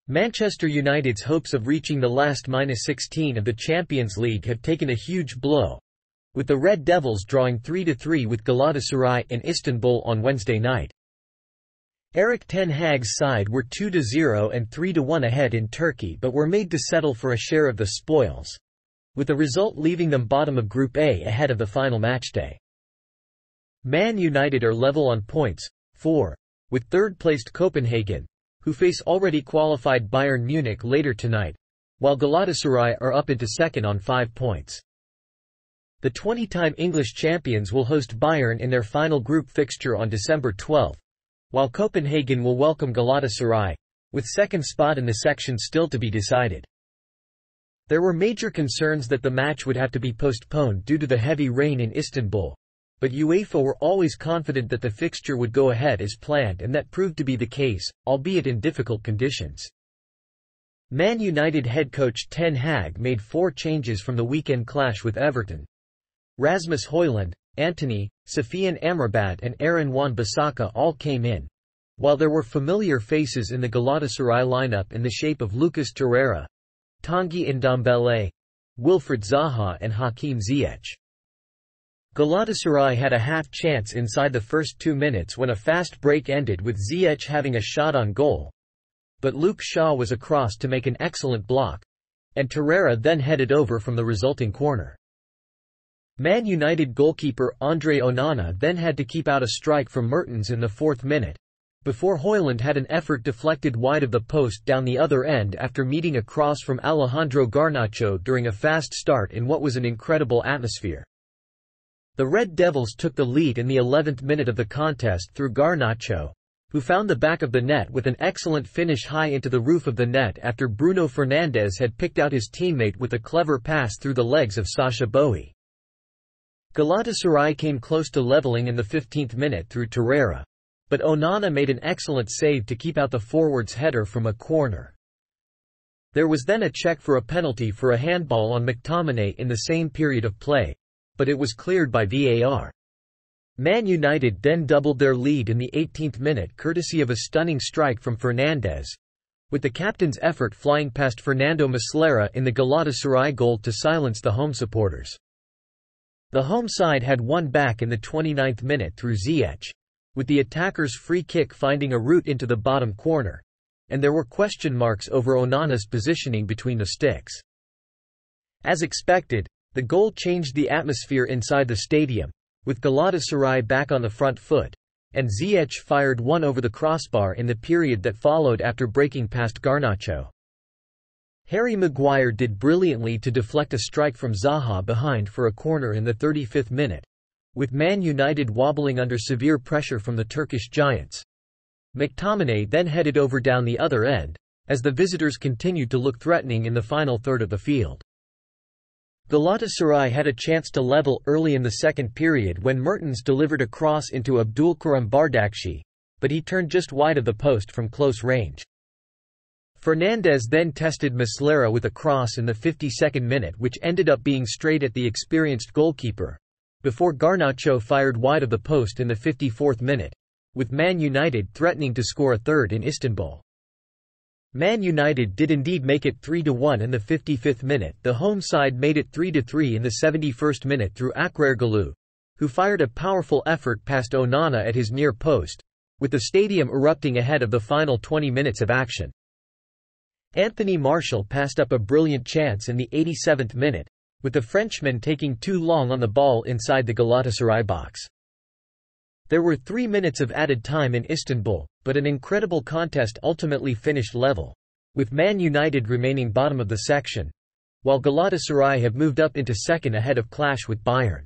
Manchester United's hopes of reaching the last -16 of the Champions League have taken a huge blow, with the Red Devils drawing 3-3 with Galatasaray in Istanbul on Wednesday night. Erik ten Hag's side were 2-0 and 3-1 ahead in Turkey but were made to settle for a share of the spoils, with the result leaving them bottom of Group A ahead of the final matchday. Man United are level on points, 4, with third-placed Copenhagen, who face already qualified Bayern Munich later tonight, while Galatasaray are up into second on 5 points. The 20-time English champions will host Bayern in their final group fixture on December 12, while Copenhagen will welcome Galatasaray, with second spot in the section still to be decided. There were major concerns that the match would have to be postponed due to the heavy rain in Istanbul, but UEFA were always confident that the fixture would go ahead as planned, and that proved to be the case, albeit in difficult conditions. Man United head coach Ten Hag made 4 changes from the weekend clash with Everton. Rasmus Højlund, Antony, Sofyan Amrabat and Aaron Wan-Bissaka all came in, while there were familiar faces in the Galatasaray lineup in the shape of Lucas Torreira, Tanguy Ndombele, Wilfried Zaha and Hakim Ziyech. Galatasaray had a half chance inside the first 2 minutes when a fast break ended with Ziyech having a shot on goal, but Luke Shaw was across to make an excellent block, and Torreira then headed over from the resulting corner. Man United goalkeeper Andre Onana then had to keep out a strike from Mertens in the 4th minute, before Højlund had an effort deflected wide of the post down the other end after meeting a cross from Alejandro Garnacho during a fast start in what was an incredible atmosphere. The Red Devils took the lead in the 11th minute of the contest through Garnacho, who found the back of the net with an excellent finish high into the roof of the net after Bruno Fernandes had picked out his teammate with a clever pass through the legs of Sacha Boey. Galatasaray came close to leveling in the 15th minute through Torreira, but Onana made an excellent save to keep out the forward's header from a corner. There was then a check for a penalty for a handball on McTominay in the same period of play, but it was cleared by VAR. Man United then doubled their lead in the 18th minute courtesy of a stunning strike from Fernandes, with the captain's effort flying past Fernando Muslera in the Galatasaray goal to silence the home supporters. The home side had won back in the 29th minute through Ziyech, with the attacker's free kick finding a route into the bottom corner, and there were question marks over Onana's positioning between the sticks. As expected, the goal changed the atmosphere inside the stadium, with Galatasaray back on the front foot, and Ziyech fired one over the crossbar in the period that followed after breaking past Garnacho. Harry Maguire did brilliantly to deflect a strike from Zaha behind for a corner in the 35th minute, with Man United wobbling under severe pressure from the Turkish giants. McTominay then headed over down the other end, as the visitors continued to look threatening in the final third of the field. Galatasaray had a chance to level early in the second period when Mertens delivered a cross into Abdulkarim Bardakci, but he turned just wide of the post from close range. Fernandes then tested Muslera with a cross in the 52nd minute which ended up being straight at the experienced goalkeeper, before Garnacho fired wide of the post in the 54th minute, with Man United threatening to score a third in Istanbul. Man United did indeed make it 3-1 in the 55th minute. The home side made it 3-3 in the 71st minute through Akturkoglu, who fired a powerful effort past Onana at his near post, with the stadium erupting ahead of the final 20 minutes of action. Anthony Martial passed up a brilliant chance in the 87th minute, with the Frenchman taking too long on the ball inside the Galatasaray box. There were 3 minutes of added time in Istanbul, but an incredible contest ultimately finished level, with Man United remaining bottom of the section, while Galatasaray have moved up into second ahead of clash with Bayern.